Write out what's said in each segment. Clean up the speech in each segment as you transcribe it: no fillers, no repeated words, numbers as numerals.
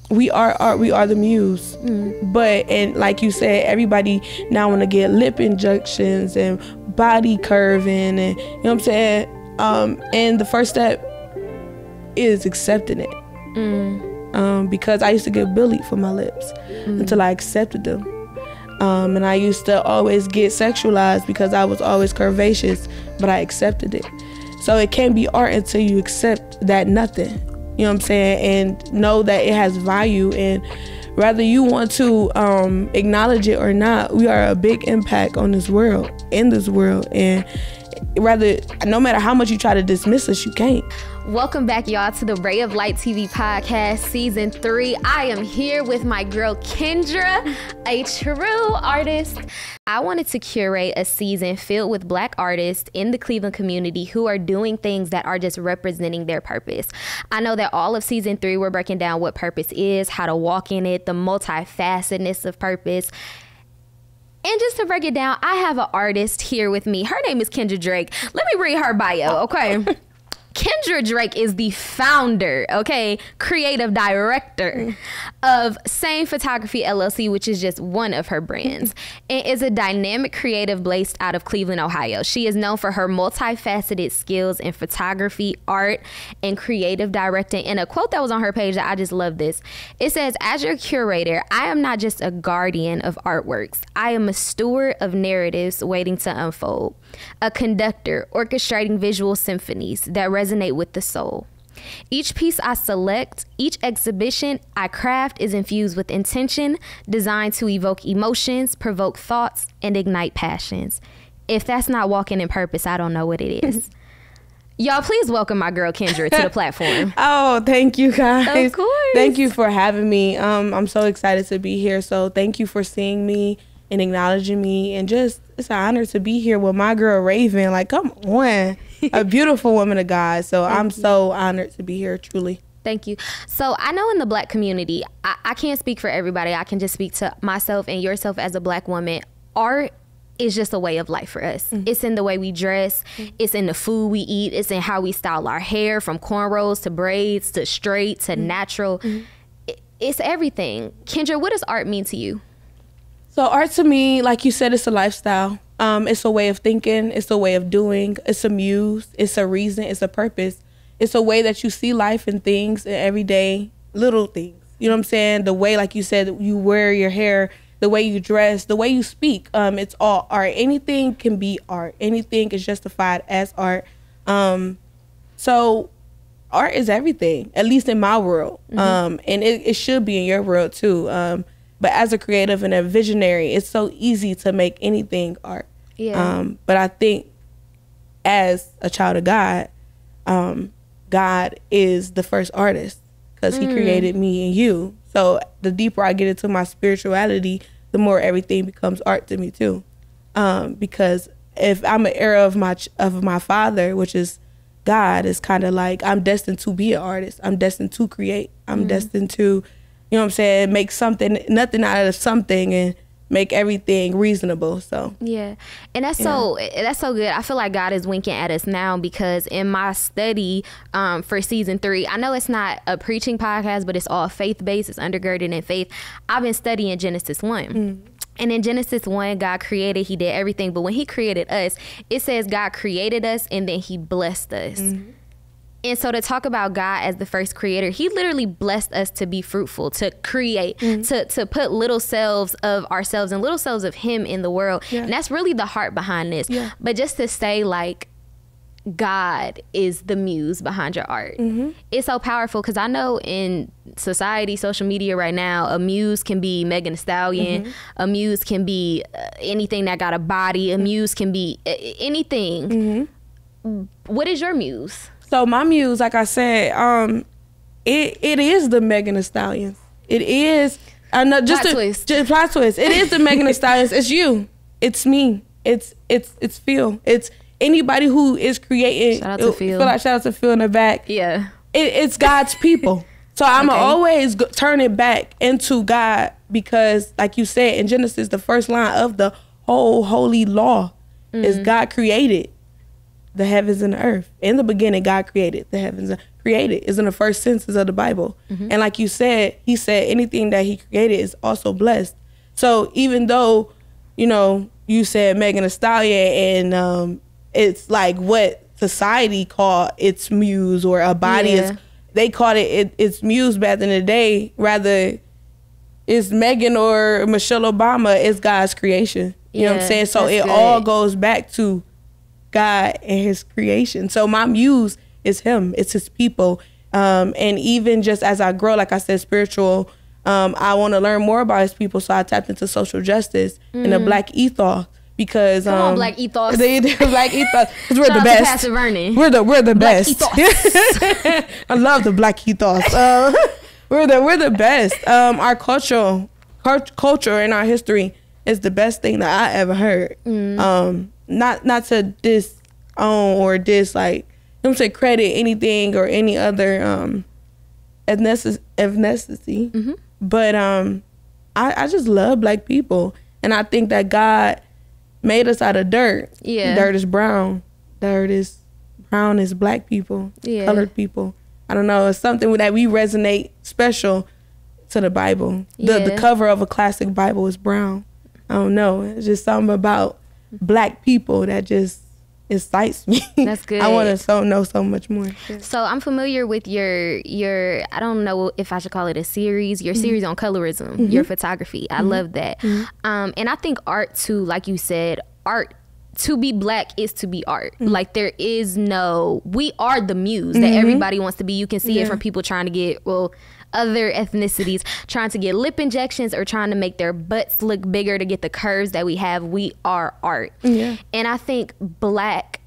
we are art, we are the muse. But, and like you said, everybody now want to get lip injections and body curving, and you know what I'm saying, and the first step is accepting it. Because I used to get bullied for my lips until I accepted them. And I used to always get sexualized because I was always curvaceous, but I accepted it. So it can't be art until you accept that nothing. You know what I'm saying? And know that it has value, and whether you want to acknowledge it or not, we are a big impact on this world, in this world. And no matter how much you try to dismiss us, you can't. Welcome back, y'all, to the Ray of Light TV podcast, season 3. I am here with my girl, Kendra, a true artist. I wanted to curate a season filled with Black artists in the Cleveland community who are doing things that are just representing their purpose. I know that all of season 3, we're breaking down what purpose is, how to walk in it, the multifacetedness of purpose. And just to break it down, I have an artist here with me. Her name is Kendra Drake. Let me read her bio, okay? Kendra Drake is the founder, creative director of Same Photography LLC, which is just one of her brands, and is a dynamic creative based out of Cleveland, Ohio. She is known for her multifaceted skills in photography, art, and creative directing. And a quote that was on her page that I just love this. It says, "As your curator, I am not just a guardian of artworks. I am a steward of narratives waiting to unfold, a conductor orchestrating visual symphonies that resonate with the soul. Each piece I select, each exhibition I craft is infused with intention, designed to evoke emotions, provoke thoughts, and ignite passions. If that's not walking in purpose, I don't know what it is." Y'all, please welcome my girl Kendra to the platform. Oh, thank you, guys. Of course. Thank you for having me. I'm so excited to be here. So thank you for seeing me and acknowledging me, and just, it's an honor to be here with my girl Raven. Like, come on, a beautiful woman of God. So I'm so honored to be here, truly. Thank you. So I know in the Black community, I can't speak for everybody. I can just speak to myself and yourself as a Black woman. Art is just a way of life for us. It's in the way we dress. It's in the food we eat. It's in how we style our hair, from cornrows to braids to straight to natural. It's everything. Kendra, what does art mean to you? So art to me, like you said, it's a lifestyle. It's a way of thinking. It's a way of doing. It's a muse. It's a reason. It's a purpose. It's a way that you see life and things and everyday little things. You know what I'm saying? The way, like you said, you wear your hair, the way you dress, the way you speak. It's all art. Anything can be art. Anything is justified as art. So art is everything, at least in my world. And it should be in your world too. But as a creative and a visionary, it's so easy to make anything art. But I think as a child of God, God is the first artist, because he created me and you. So the deeper I get into my spirituality, the more everything becomes art to me too. Because if I'm an heir of my father, which is God, is kind of like, I'm destined to be an artist. I'm destined to create. I'm destined to, you know what I'm saying, make nothing out of something, and make everything reasonable. So yeah, and that's so good. I feel like God is winking at us now, because in my study for season 3, I know it's not a preaching podcast, but it's all faith-based. It's undergirded in faith. I've been studying Genesis 1. And in Genesis 1, God created, he did everything. But when he created us, it says God created us and then he blessed us. And so to talk about God as the first creator, he literally blessed us to be fruitful, to create, to put little selves of ourselves and little selves of him in the world. And that's really the heart behind this. But just to say, like, God is the muse behind your art. It's so powerful, because I know in society, social media right now, a muse can be Megan Thee Stallion, a muse can be anything that got a body, a muse can be anything. What is your muse? So my muse, like I said, it is the Megan Thee Stallions. It is plot twist. It is the Megan Thee Stallions. It's you. It's me. It's Phil. It's anybody who is creating. Shout out to Phil. Shout out to Phil in the back. Yeah. It's God's people. So I'm always turn it back into God, because, like you said in Genesis, the first line of the whole holy law is God created. the heavens and the earth. In the beginning, God created the heavens. Created is in the first sentences of the Bible. And like you said, he said anything that he created is also blessed. So even though, you know, you said Megan Thee Stallion and it's like what society called its muse or a body is, they called its muse back in the day. Rather, it's Megan or Michelle Obama, it's God's creation. You know what I'm saying? So it all goes back to God and his creation. So my muse is him. It's his people. And even just as I grow, like I said, spiritual, I want to learn more about his people. So I tapped into social justice and the Black ethos. Because come on, Black ethos. The Black ethos. Because we're the best. We're the best. I love the Black ethos. We're the best. Our culture and our history is the best thing that I ever heard. Not to disown or like, you know what I'm saying, credit anything or any other ethnicity. But I just love Black people, and I think that God made us out of dirt. Dirt is brown. Brown is Black people, colored people. I don't know. It's something that we resonate special to the Bible. The cover of a classic Bible is brown. I don't know. It's just something about Black people that just excites me. That's good. I want to know so much more. So I'm familiar with your I don't know if I should call it a series, your series on colorism, your photography. I love that. And I think art too, like you said, art, to be Black is to be art. Like there is no, we are the muse that everybody wants to be. You can see it from people trying to get, other ethnicities trying to get lip injections or trying to make their butts look bigger to get the curves that we have. We are art. And I think Black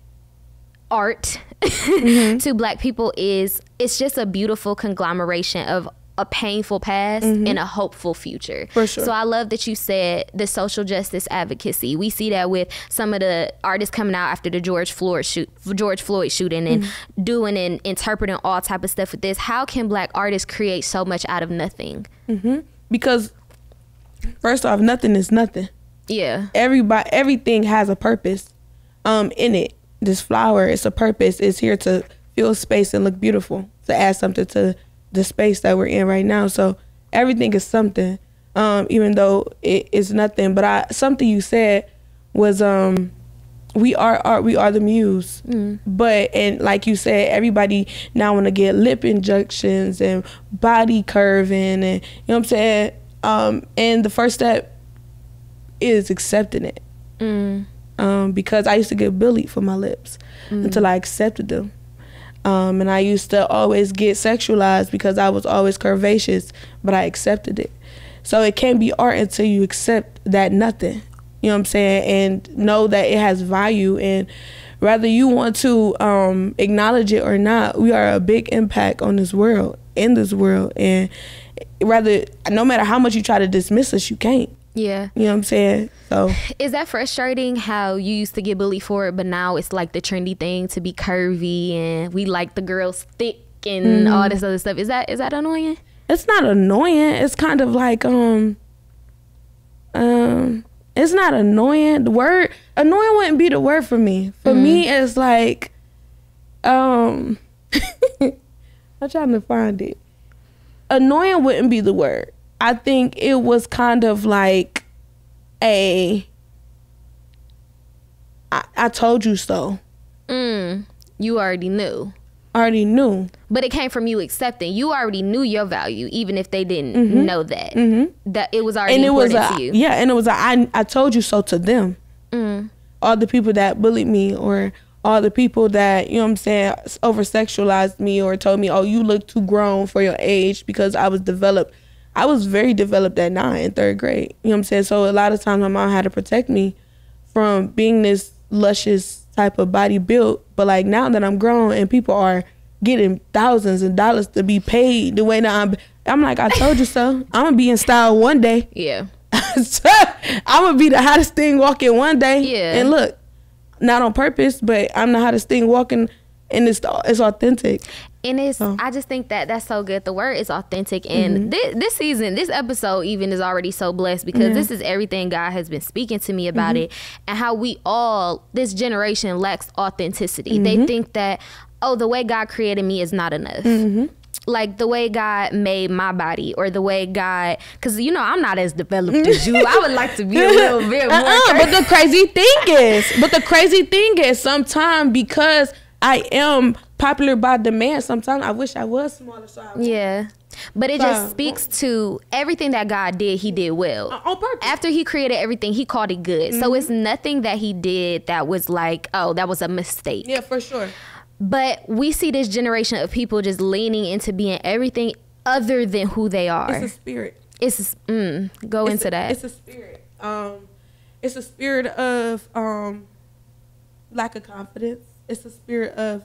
art to Black people it's just a beautiful conglomeration of a painful past and a hopeful future. For sure. So I love that you said the social justice advocacy. We see that with some of the artists coming out after the George Floyd shooting and doing and interpreting all type of stuff with this. How can Black artists create so much out of nothing? Because first off, nothing is nothing. Everything has a purpose in it. This flower, it's a purpose. It's here to fill space and look beautiful, to add something to the space that we're in right now. So everything is something, even though it is nothing. But something you said was we are art, we are the muse. And like you said, everybody now want to get lip injections and body curving, and you know what I'm saying, and the first step is accepting it. Because I used to get bullied for my lips until I accepted them. And I used to always get sexualized because I was always curvaceous, but I accepted it. So it can't be art until you accept that nothing, you know what I'm saying, and know that it has value. And whether you want to acknowledge it or not, we are a big impact on this world, and no matter how much you try to dismiss us, you can't. You know what I'm saying? So is that frustrating how you used to get bullied for it, but now it's like the trendy thing to be curvy and we like the girls thick and all this other stuff? Is that annoying? It's not annoying. It's kind of like it's not annoying. The word annoying wouldn't be the word for me. For me, it's like I'm trying to find it. Annoying wouldn't be the word. I think it was kind of like I told you so. You already knew. But it came from you accepting. You already knew your value, even if they didn't know that. That it was already important to you. Yeah, and it was I told you so to them. All the people that bullied me, or all the people that, you know what I'm saying, over-sexualized me or told me, oh, you look too grown for your age, because I was developed. I was very developed at 9 and 3rd grade. You know what I'm saying? So a lot of times my mom had to protect me from being this luscious type of body built. But like now that I'm grown and people are getting thousands of dollars to be paid the way that I'm like, I told you so. I'm gonna be in style one day. I'm gonna be the hottest thing walking one day. And look, not on purpose, but I'm the hottest thing walking and it's authentic. And I just think that that's so good. The word is authentic. And this season, this episode even is already so blessed because this is everything God has been speaking to me about it, and how this generation lacks authenticity. They think that, oh, the way God created me is not enough. Like the way God made my body, or the way God, because I'm not as developed as you. I would like to be a little bit more. But the crazy thing is, sometimes because I am popular by demand, sometimes I wish I was smaller. But it just speaks to everything that God did. He did well on purpose. After he created everything, he called it good. So it's nothing that he did that was like, oh, that was a mistake. Yeah, for sure. But we see this generation of people just leaning into being everything other than who they are. It's a spirit. Go into that. It's a spirit. It's a spirit of lack of confidence. It's a spirit of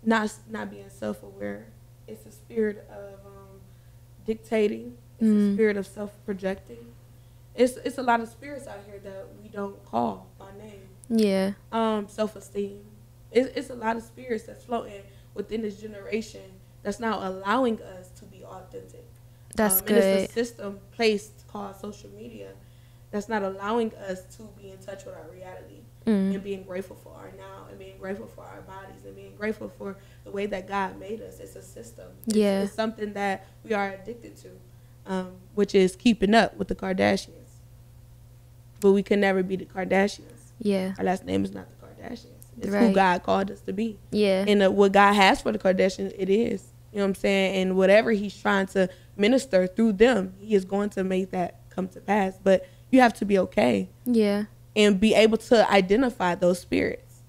not being self-aware. It's a spirit of dictating. It's a spirit of self-projecting. It's a lot of spirits out here that we don't call by name. Yeah. Self-esteem. It's a lot of spirits that's floating within this generation that's now allowing us to be authentic. That's good. And it's a system placed called social media that's not allowing us to be in touch with our reality and being grateful for our now, and being grateful for our bodies, and being grateful for the way that God made us. It's a system. It's something that we are addicted to, which is keeping up with the Kardashians. But we can never be the Kardashians. Yeah. Our last name is not the Kardashians. It's right. who God called us to be. Yeah. And what God has for the Kardashians, it is. You know what I'm saying? And whatever he's trying to minister through them, he is going to make that come to pass. But you have to be okay. Yeah. And be able to identify those spirits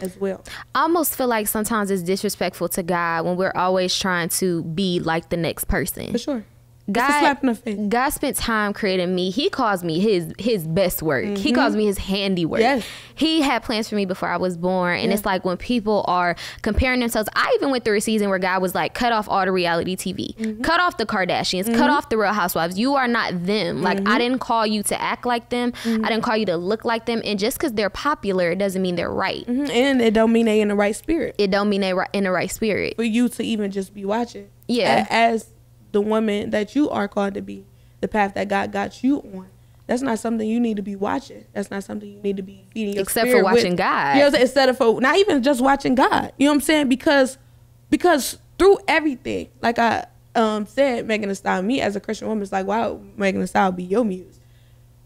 as well. I almost feel like sometimes it's disrespectful to God when we're always trying to be like the next person. For sure. God spent time creating me. He calls me his best work. He calls me his handiwork. Yes. He had plans for me before I was born. And it's like when people are comparing themselves, I even went through a season where God was like, cut off all the reality TV, cut off the Kardashians, cut off the Real Housewives. You are not them. Like, I didn't call you to act like them. I didn't call you to look like them. And just because they're popular, it doesn't mean they're right. And it don't mean they in the right spirit. It don't mean they in the right spirit. For you to even just be watching. Yeah. As the woman that you are called to be, the path that God got you on, that's not something you need to be watching. That's not something you need to be feeding your except spirit for watching with. God. You know, instead of not even just watching God. You know what I'm saying? Because through everything, like I said, Megan Thee Stallion, me as a Christian woman, it's like, wow, Megan Thee Stallion be your muse.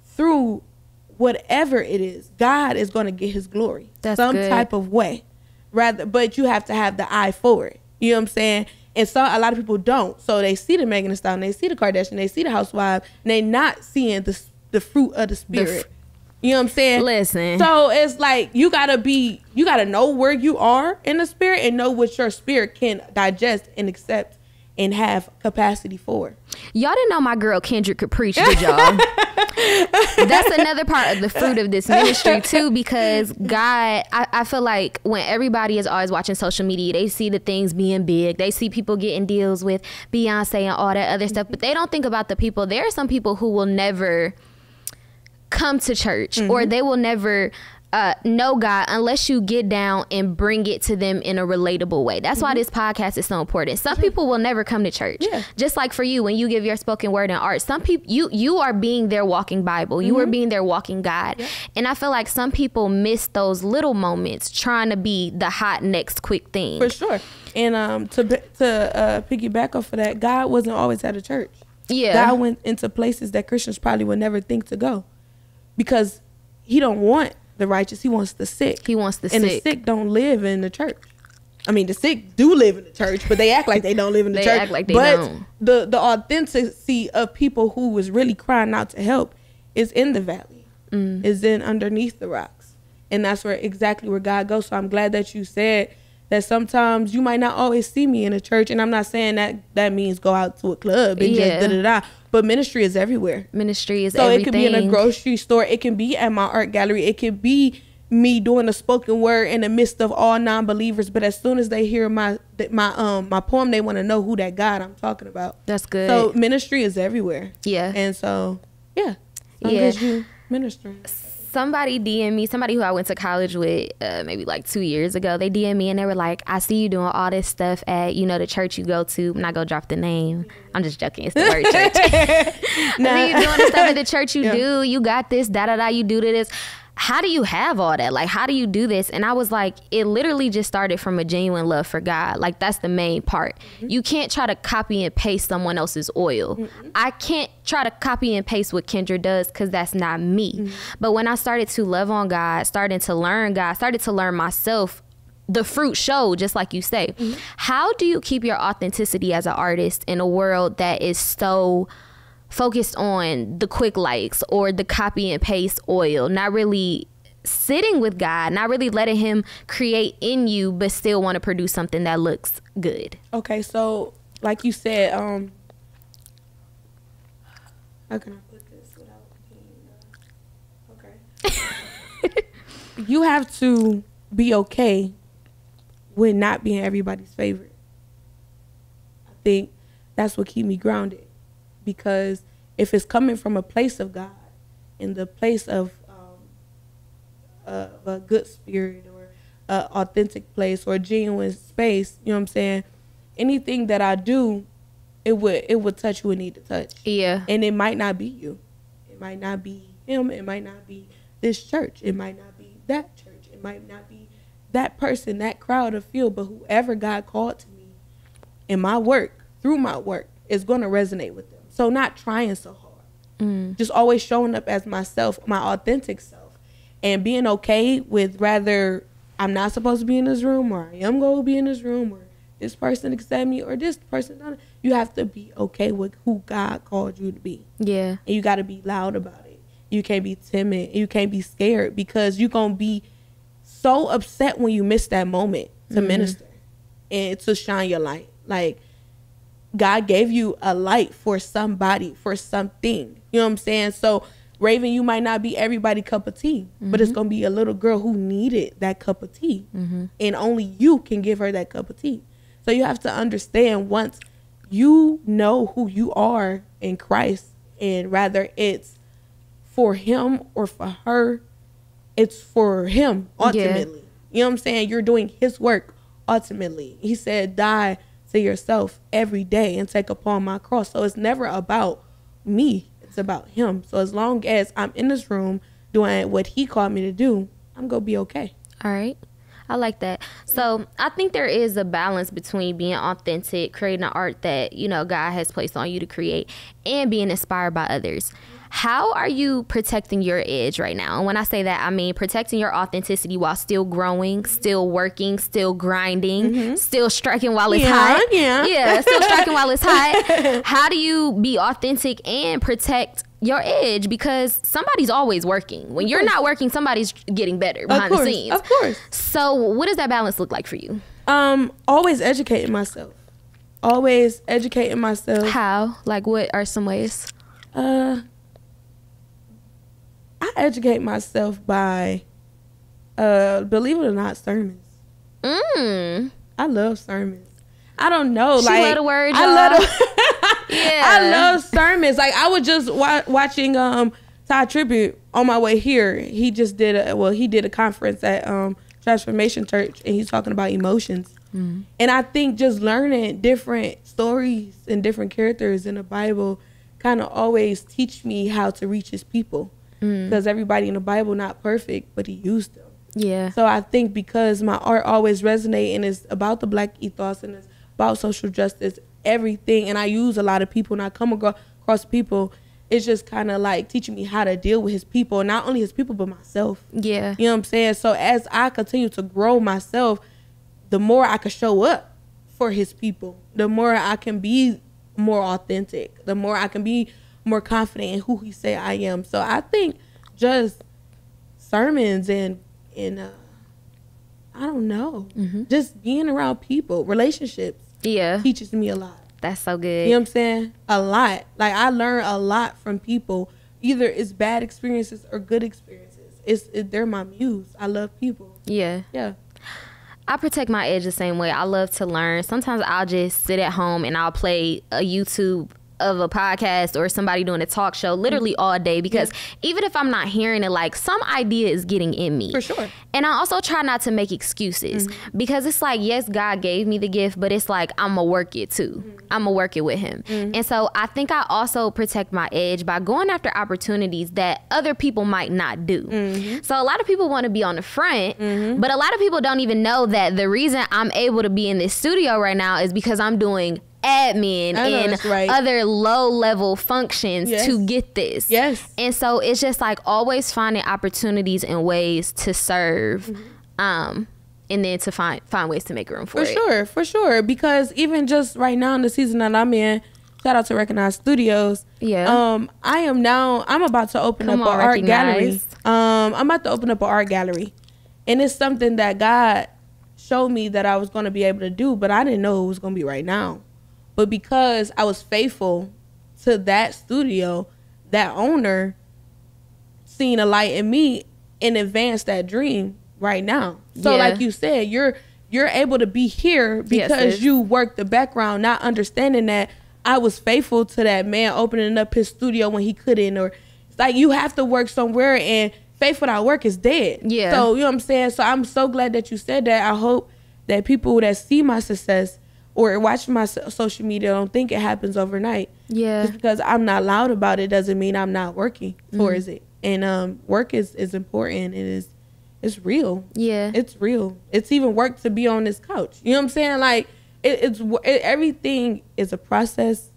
Through whatever it is, God is going to get his glory. That's some good. type of way. But you have to have the eye for it. You know what I'm saying? And so a lot of people don't. So they see the Megan Thee Stallion, they see the Kardashian, they see the housewife, and they not seeing the fruit of the spirit. You know what I'm saying? Listen. So it's like you gotta know where you are in the spirit and know what your spirit can digest and accept and have capacity for. Y'all didn't know my girl Kendra could preach, did y'all? That's another part of the fruit of this ministry too, because God, I feel like when everybody is always watching social media, they see the things being big, they see people getting deals with Beyonce and all that other stuff, but they don't think about the people. There are some people who will never come to church or they will never know God unless you get down and bring it to them in a relatable way. That's why this podcast is so important. Some people will never come to church. Just like for you, when you give your spoken word and art, some people, you are being their walking Bible. You are being their walking God. And I feel like some people miss those little moments trying to be the hot next quick thing. For sure. And to piggyback off of that, God wasn't always at a church. God went into places that Christians probably would never think to go, because he don't want the righteous, he wants the sick. He wants the sick. And the sick don't live in the church. I mean, the sick do live in the church, but they act like they don't live in the church. They act like they don't. But the authenticity of people who was really crying out to help is in the valley, is in underneath the rocks. And that's exactly where God goes. So I'm glad that you said that sometimes you might not always see me in a church. And I'm not saying that means go out to a club and just da-da-da. But ministry is everywhere. Ministry is everything. So it could be in a grocery store. It can be at my art gallery. It could be me doing a spoken word in the midst of all non-believers. But as soon as they hear my poem, they want to know who that God I'm talking about. That's good. So ministry is everywhere. Yeah. And so, as long as you ministering. Somebody DM me, somebody who I went to college with maybe like 2 years ago, they DM me and they were like, I see you doing all this stuff at, you know, the church you go to. I'm not going to drop the name. I'm just joking. It's the word church. I see you doing the stuff at the church you do. You got this, da-da-da, you do this. How do you have all that? Like, how do you do this? And I was like, it literally just started from a genuine love for God. Like, that's the main part. You can't try to copy and paste someone else's oil. I can't try to copy and paste what Kendra does because that's not me. But when I started to love on God, started to learn God, started to learn myself, the fruit showed, just like you say. How do you keep your authenticity as an artist in a world that is so focused on the quick likes or the copy and paste oil, not really sitting with God, not really letting him create in you, but still want to produce something that looks good? Okay, so like you said, how can I put this without being okay? You have to be okay with not being everybody's favorite. I think that's what keep me grounded. Because if it's coming from a place of God, in the place of a good spirit or an authentic place or a genuine space, you know what I'm saying? Anything that I do, it would touch who it need to touch. Yeah. And it might not be you. It might not be him. It might not be this church. It might not be that church. It might not be that person, that crowd of field. But whoever God called to me in my work, through my work, is going to resonate with them. So not trying so hard, just always showing up as myself, my authentic self, and being okay with rather I'm not supposed to be in this room or I am going to be in this room or this person accept me or this person doesn't. You have to be okay with who God called you to be. Yeah. And you got to be loud about it. You can't be timid. You can't be scared because you're going to be so upset when you miss that moment to minister and to shine your light. Like, God gave you a light for somebody, for something. You know what I'm saying? So, Raven, you might not be everybody's cup of tea, but it's going to be a little girl who needed that cup of tea. And only you can give her that cup of tea. So, you have to understand once you know who you are in Christ, and rather it's for him or for her, it's for him ultimately. You know what I'm saying? You're doing his work ultimately. He said, die to yourself every day and take upon my cross. So it's never about me, it's about him. So as long as I'm in this room doing what he called me to do, I'm gonna be okay. All right, I like that. So I think there is a balance between being authentic, creating an art that, you know, God has placed on you to create, and being inspired by others. How are you protecting your edge right now? And when I say that, I mean protecting your authenticity while still growing, still working, still grinding, still striking while it's hot. Yeah, still striking while it's hot. How do you be authentic and protect your edge? Because somebody's always working. When you're not working, somebody's getting better behind the scenes. Of course. So what does that balance look like for you? Always educating myself. Always educating myself. How? Like, what are some ways? I educate myself by, believe it or not, sermons. I love sermons. I don't know. She like, love the word, I love sermons. Like, I was just watching Todd Tribbett on my way here. He just did a conference at Transformation Church, and he's talking about emotions. And I think just learning different stories and different characters in the Bible kind of always teach me how to reach his people. Because everybody in the Bible not perfect, but he used them. Yeah. So I think because my art always resonates and it's about the Black ethos and it's about social justice, everything, and I use a lot of people and I come across people, it's just kind of like teaching me how to deal with his people, and not only his people but myself. Yeah. You know what I'm saying? So as I continue to grow myself, the more I can show up for his people, the more I can be more authentic, the more I can be more confident in who he say I am. So I think just sermons and I don't know, just being around people, relationships, teaches me a lot. That's so good. You know what I'm saying? A lot. Like, I learn a lot from people. Either it's bad experiences or good experiences. They're my muse. I love people. Yeah. I protect my edge the same way. I love to learn. Sometimes I'll just sit at home and I'll play a YouTube of a podcast or somebody doing a talk show literally all day, because even if I'm not hearing it, like, some idea is getting in me. For sure. And I also try not to make excuses, because it's like, yes, God gave me the gift, but it's like, I'm gonna work it too. I'm gonna work it with him. And so I think I also protect my edge by going after opportunities that other people might not do. So a lot of people want to be on the front, but a lot of people don't even know that the reason I'm able to be in this studio right now is because I'm doing admin and other low level functions to get this. And so it's just like always finding opportunities and ways to serve, and then to find ways to make room for it. For sure. Because even just right now in the season that I'm in, shout out to Recognize Studios. I'm about to open up an art gallery. I'm about to open up an art gallery. And it's something that God showed me that I was going to be able to do, but I didn't know it was going to be right now. But because I was faithful to that studio, that owner seen a light in me and advanced that dream right now. So like you said, you're able to be here because you worked the background, not understanding that I was faithful to that man opening up his studio when he couldn't. Or it's like, you have to work somewhere, and faith without work is dead. So you know what I'm saying? So I'm so glad that you said that. I hope that people that see my success or watch my social media don't think it happens overnight. Just because I'm not loud about it doesn't mean I'm not working towards it. And work is important. It's real. It's real. It's even work to be on this couch. You know what I'm saying? Like, everything is a process,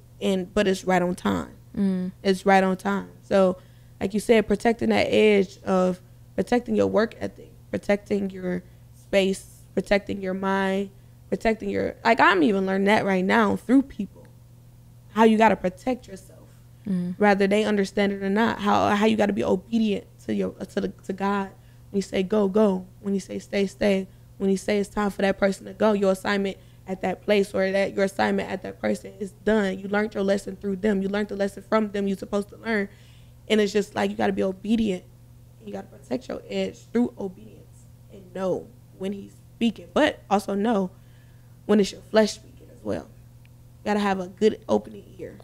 but it's right on time. It's right on time. So like you said, protecting that edge of protecting your work ethic, protecting your space, protecting your mind, protecting your, like, I'm even learning that right now through people, how you got to protect yourself, whether they understand it or not, how you got to be obedient to God. When you say go, go. When you say stay, stay. When you say it's time for that person to go, your assignment at that place or that your assignment at that person is done. You learned your lesson through them. You learned the lesson from them you're supposed to learn. And it's just like, you got to be obedient. You got to protect your edge through obedience and know when he's speaking, but also know when it's your flesh speaking as well. You got to have a good opening ear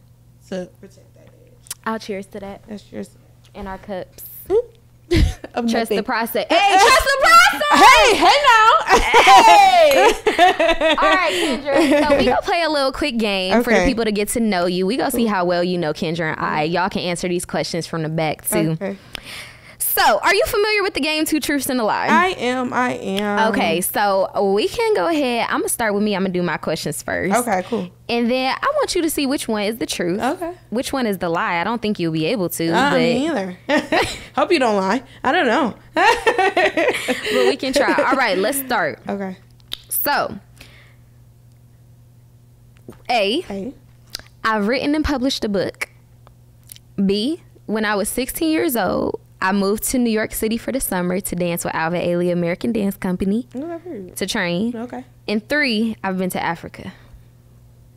to protect that edge. I'll cheers to that. That's cheers to that. In our cups. Trust the process. Hey, trust the process. Hey now. Hey. All right, Kendra. So we gonna play a little quick game for the people to get to know you. We gonna see how well you know Kendra and I. Y'all can answer these questions from the back too. So, are you familiar with the game Two Truths and a Lie? I am. Okay, so we can go ahead. I'm gonna start with me. I'm gonna do my questions first. Okay, cool. And then I want you to see which one is the truth. Okay. Which one is the lie. I don't think you'll be able to. Me either. Hope you don't lie. I don't know. But we can try. All right, let's start. Okay. So, A, I've written and published a book. B, when I was 16 years old, I moved to New York City for the summer to dance with Alvin Ailey American Dance Company to train. Okay. And 3, I've been to Africa.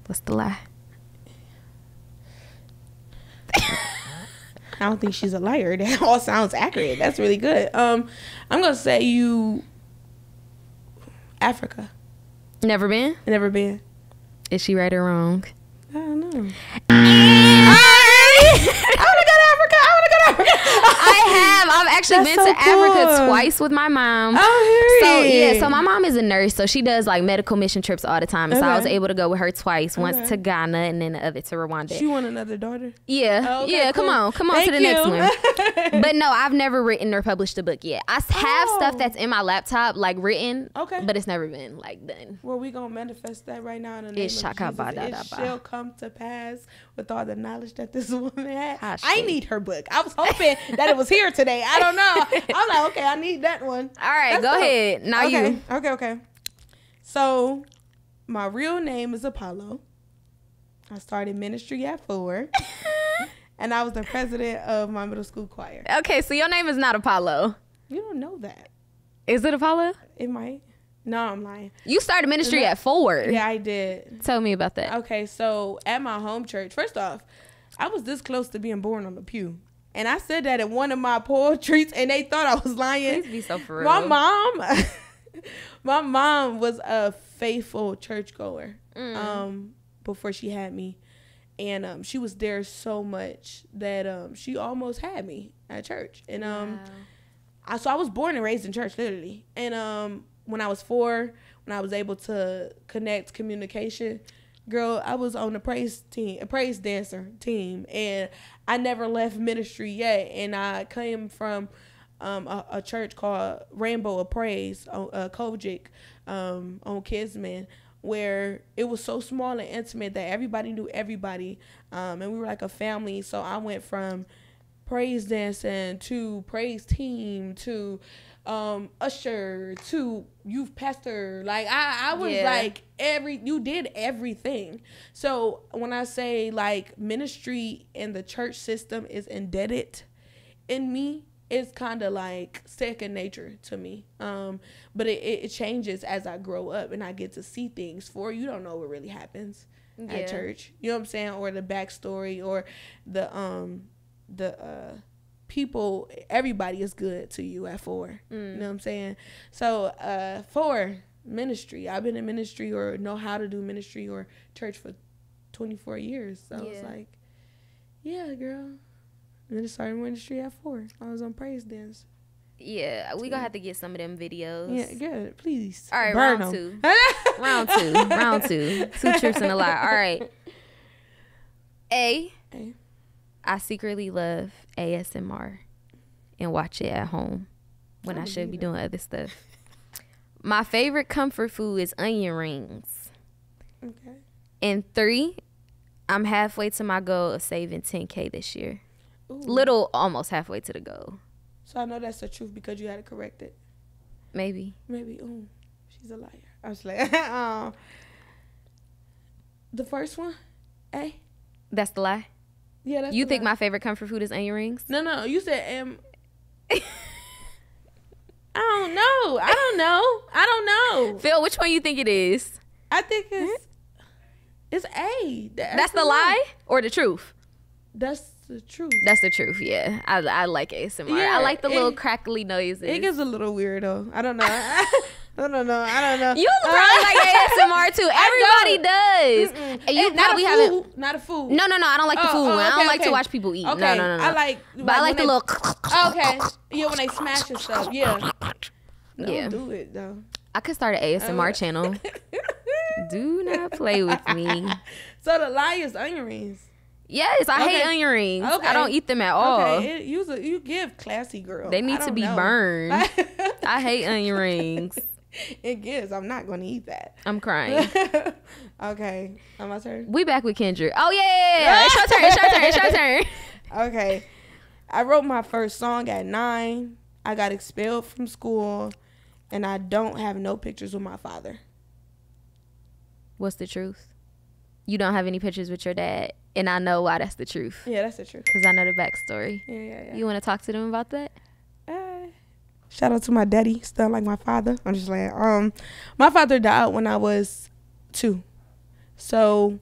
What's the lie? I don't think she's a liar. That all sounds accurate. That's really good. I'm gonna say Africa. Never been? Never been. Is she right or wrong? I don't know. I want to go to Africa. I've actually been to Africa twice with my mom. So my mom is a nurse, so she does like medical mission trips all the time. And so I was able to go with her twice, once to Ghana and then the other to Rwanda. She want another daughter? Yeah. Oh, okay, yeah, cool. Come on to the next one. But no, I've never written or published a book yet. I have stuff that's in my laptop, like written, but it's never been like done. Well, we gonna manifest that right now in the name of Jesus. It shall come to pass with all the knowledge that this woman had. I need her book. I was hoping that it was here today. I don't know. I'm like, okay, I need that one. All right, go ahead. Now you. Okay. So, my real name is Apollo. I started ministry at 4. And I was the president of my middle school choir. Okay, so your name is not Apollo. You don't know that. Is it Apollo? It might. No, I'm lying. You started ministry at 4. Yeah, I did. Tell me about that. Okay, so at my home church, first off, I was this close to being born on the pew. And I said that in one of my poetries, and they thought I was lying. Please be so for real. My mom was a faithful churchgoer before she had me. And she was there so much that she almost had me at church. And Wow. I was born and raised in church, literally. And when I was 4, when I was able to connect communication, girl, I was on a praise dancer team, and I never left ministry yet. And I came from a church called Rainbow of Praise on Kojic on Kisman, where it was so small and intimate that everybody knew everybody, and we were like a family. So I went from praise dancing to praise team to usher to youth pastor. Like I was like you did everything. So when I say like ministry and the church system is indebted in me, it's kind of like second nature to me. But it changes as I grow up and I get to see things. You don't know what really happens at church. You know what I'm saying? Or the backstory, or the people. Everybody is good to you at 4. You know what I'm saying? So 4, ministry. I've been in ministry or know how to do ministry or church for 24 years. So it's like, yeah, girl. And then I started ministry at 4. I was on praise dance. Yeah, we gonna have to get some of them videos. Yeah, good. Please. All right, burn round them. 2. round 2. 2 truths and a lie. All right. A. I secretly love ASMR and watch it at home when I should be doing other stuff. My favorite comfort food is onion rings. Okay. And 3, I'm halfway to my goal of saving $10K this year. Ooh. Almost halfway to the goal. So I know that's the truth because you had to correct it. Maybe. Ooh, she's a liar. I was like, the first one, A. That's the lie? Yeah, that's You the think lie. my favorite comfort food is onion rings? No, you said I don't know. Phil, which one you think it is? I think it's A. That's the lie or the truth? That's the truth. That's the truth, yeah. I like ASMR. Yeah, I like the little crackly noises. It gets a little weird though. I don't know. I don't know. You probably like ASMR too. Everybody does. And you probably haven't. Not a food. No. I don't like the food one. I don't like to okay. watch people eat. Okay. No. I like. But I like the little. Okay. Yeah, when they smash and stuff. Yeah. Don't do it though. I could start an ASMR channel. Do not play with me. So the lie is onion rings. Yes, I hate onion rings. Okay. I don't eat them at all. Okay, you give classy girl. They need to be burned. I hate onion rings. It gives. I'm not going to eat that. I'm crying. Okay, my turn. We back with Kendra. Oh yeah. It's your turn. Okay, I wrote my first song at 9. I got expelled from school, and I don't have no pictures with my father. What's the truth? You don't have any pictures with your dad, and I know why that's the truth. Yeah, that's the truth. Because I know the backstory. Yeah. You want to talk to them about that? Shout out to my daddy, still like my father. I'm just like, my father died when I was 2. So,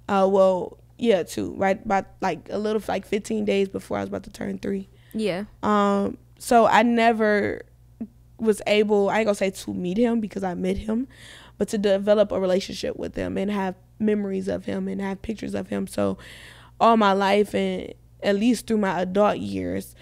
2, right? About like a little, like 15 days before I was about to turn 3. Yeah. So I never was able, I ain't gonna say to meet him because I met him, but to develop a relationship with him and have memories of him and have pictures of him. So all my life, and at least through my adult years,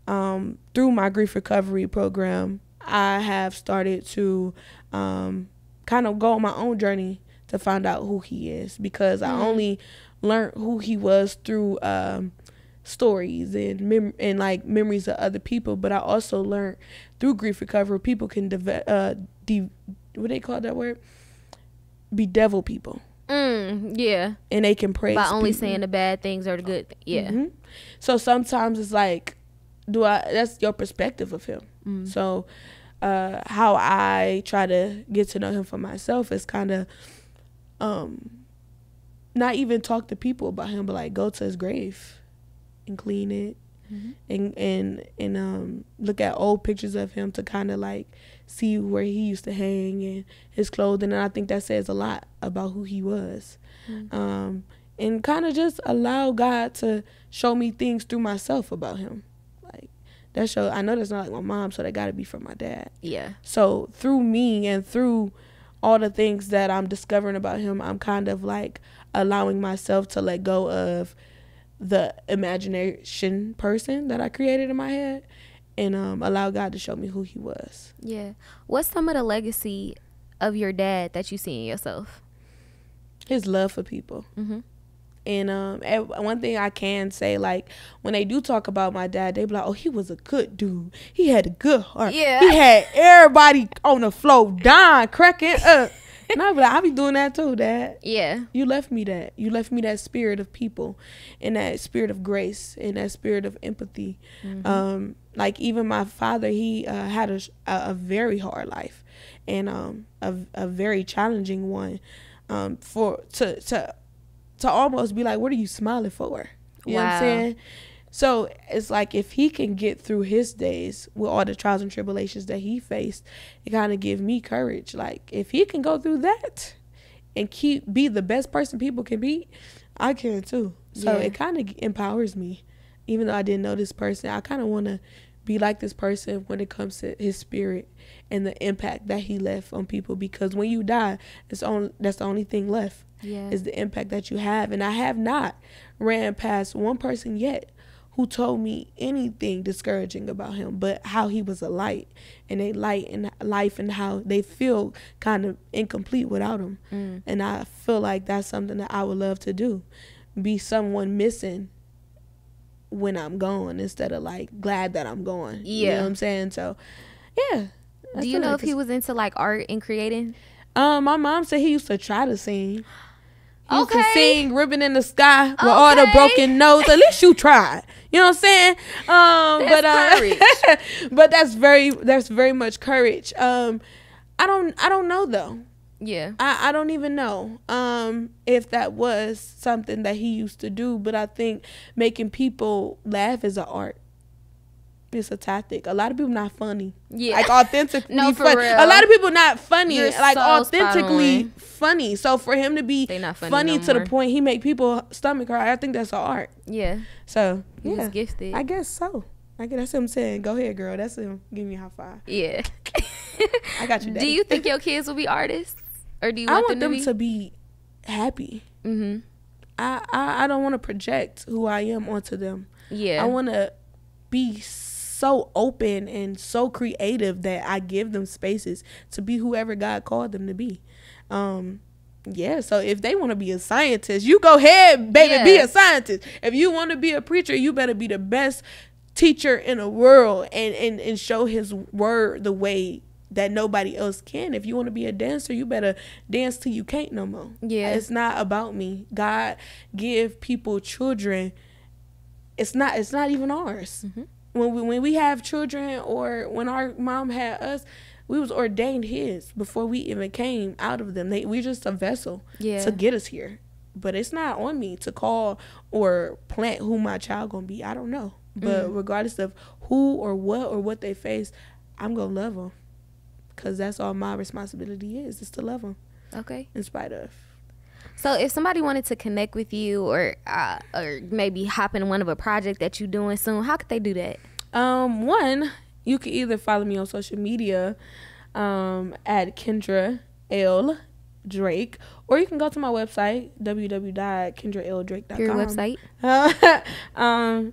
through my grief recovery program, I have started to kind of go on my own journey to find out who he is, because I only learned who he was through stories and like memories of other people, but I also learned through grief recovery people can what they call that word? Bedevil people. Yeah. And they can praise by only people. saying the bad things or the good. Yeah. Mm-hmm. So sometimes it's like, that's your perspective of him. So how I try to get to know him for myself is kind of not even talk to people about him, but like go to his grave and clean it, and look at old pictures of him to kind of like see where he used to hang and his clothing, and I think that says a lot about who he was. And kind of just allow God to show me things through myself about him. Like that show, I know that's not like my mom, so that got to be from my dad. Yeah. So through me and through all the things that I'm discovering about him, I'm kind of like allowing myself to let go of the imagination person that I created in my head, and allow God to show me who he was. Yeah. What's some of the legacy of your dad that you see in yourself? His love for people. Mm-hmm. And one thing I can say, like, when they do talk about my dad, they be like, oh, he was a good dude. He had a good heart. Yeah. He had everybody on the floor dying, cracking up. And I be like, I be doing that too, Dad. Yeah. You left me that. You left me that spirit of people, and that spirit of grace, and that spirit of empathy. Mm-hmm. Like, even my father, he had a very hard life, and a very challenging one. To almost be like, what are you smiling for? You know what I'm saying? So it's like, if he can get through his days with all the trials and tribulations that he faced, it kind of gives me courage. Like, if he can go through that and be the best person people can be, I can too. So it kind of empowers me. Even though I didn't know this person, I kind of want to be like this person when it comes to his spirit and the impact that he left on people. Because when you die, that's the only thing left. Yeah. Is the impact that you have. And I have not ran past one person yet who told me anything discouraging about him, but how he was a light, and a light in life, and how they feel kind of incomplete without him. And I feel like that's something that I would love to do, be someone missing when I'm gone, instead of like glad that I'm gone. You know what I'm saying? So yeah. Do you know if he was into like art and creating? My mom said he used to try to sing. He used to sing "Ribbon in the Sky" with all the broken notes. At least you tried. You know what I'm saying? That's courage. But that's very much courage. I don't know though. Yeah. I don't even know if that was something that he used to do. But I think making people laugh is an art. It's a tactic. A lot of people not funny. Yeah. Like, authentically funny. Real. A lot of people not funny. You're like, so authentically funny. So for him to be funny to the point he make people stomach cry, I think that's an art. Yeah. So he was gifted. I guess so. That's what I'm saying. Go ahead, girl. That's him. Give me a high five. Yeah. I got you, Daddy. Do you think your kids will be artists? Or do you want them to be happy? Mm-hmm. I don't want to project who I am onto them. Yeah. I want to be so open and so creative that I give them spaces to be whoever God called them to be. Yeah, so if they want to be a scientist, you go ahead, baby, be a scientist. If you want to be a preacher, you better be the best teacher in the world and show his word the way that nobody else can. If you want to be a dancer, you better dance till you can't no more. Yeah. It's not about me. God give people children. It's not even ours. Mm-hmm. When we have children, or when our mom had us, we was ordained his before we even came out of them. We're just a vessel to get us here. But it's not on me to call or plant who my child gonna be. I don't know. But regardless of who or what they face, I'm gonna love them, because that's all my responsibility is to love them. Okay. In spite of. So if somebody wanted to connect with you, or maybe hop in one of a project that you're doing soon, how could they do that? One, you can either follow me on social media at Kendra L. Drake, or you can go to my website, www.kendraldrake.com. Your website?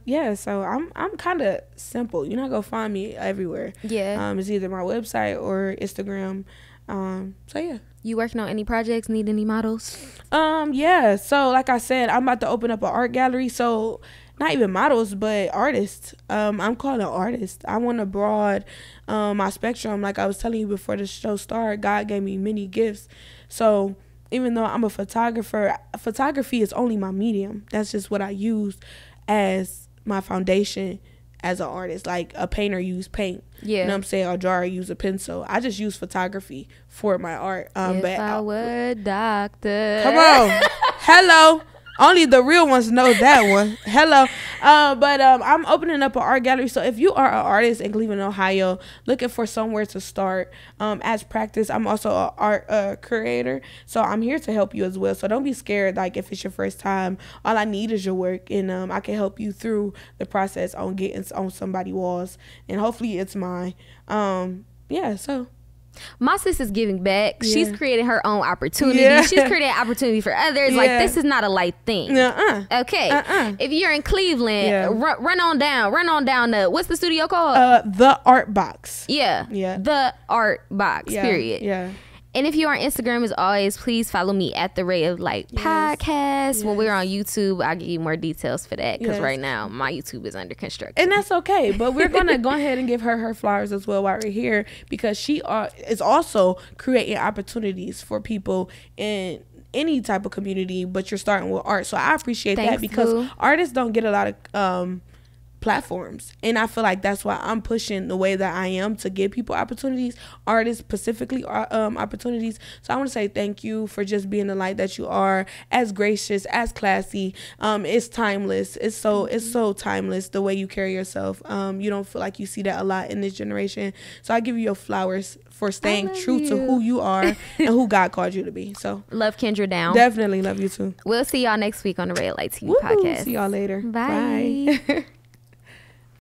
Yeah, so I'm kind of simple. You're not gonna find me everywhere. Yeah. It's either my website or Instagram. So yeah. You working on any projects? Need any models? Yeah. So like I said, I'm about to open up an art gallery. So not even models, but artists. I'm called an artist. I want to broaden my spectrum. Like I was telling you before the show started, God gave me many gifts. So even though I'm a photographer, photography is only my medium. That's just what I use as my foundation as an artist. Like a painter use paint. Yeah. You know what I'm saying? A drawer use a pencil. I just use photography for my art. If I were a doctor. Come on. Hello. Only the real ones know that one. Hello. But I'm opening up an art gallery. So if you are an artist in Cleveland, Ohio, looking for somewhere to start, as practice, I'm also an art curator. So I'm here to help you as well. So don't be scared. Like if it's your first time, all I need is your work. And I can help you through the process on getting on somebody's walls. And hopefully it's mine. Yeah, so My sis is giving back. Yeah. She's creating her own opportunity. Yeah. She's creating opportunity for others. Like, this is not a light thing. Okay. If you're in Cleveland, run on down to, what's the studio called? The Art Box. Yeah. The Art Box, period. Yeah. And if you're on Instagram, as always, please follow me at the Ray of Light podcast. When we're on YouTube, I'll give you more details for that, because right now my YouTube is under construction. And that's okay. But we're going to go ahead and give her flowers as well while we're here, because she is also creating opportunities for people in any type of community, but you're starting with art. So I appreciate that, because artists don't get a lot of platforms, and I feel like that's why I'm pushing the way that I am to give people opportunities, artists specifically opportunities. So I want to say thank you for just being the light that you are, as gracious, as classy. It's timeless. It's so timeless the way you carry yourself. You don't feel like you see that a lot in this generation. So I give you your flowers for staying true to who you are and who God called you to be. So love Kendra down. Definitely love you too. We'll see y'all next week on the RayofLight TV podcast. See y'all later. Bye.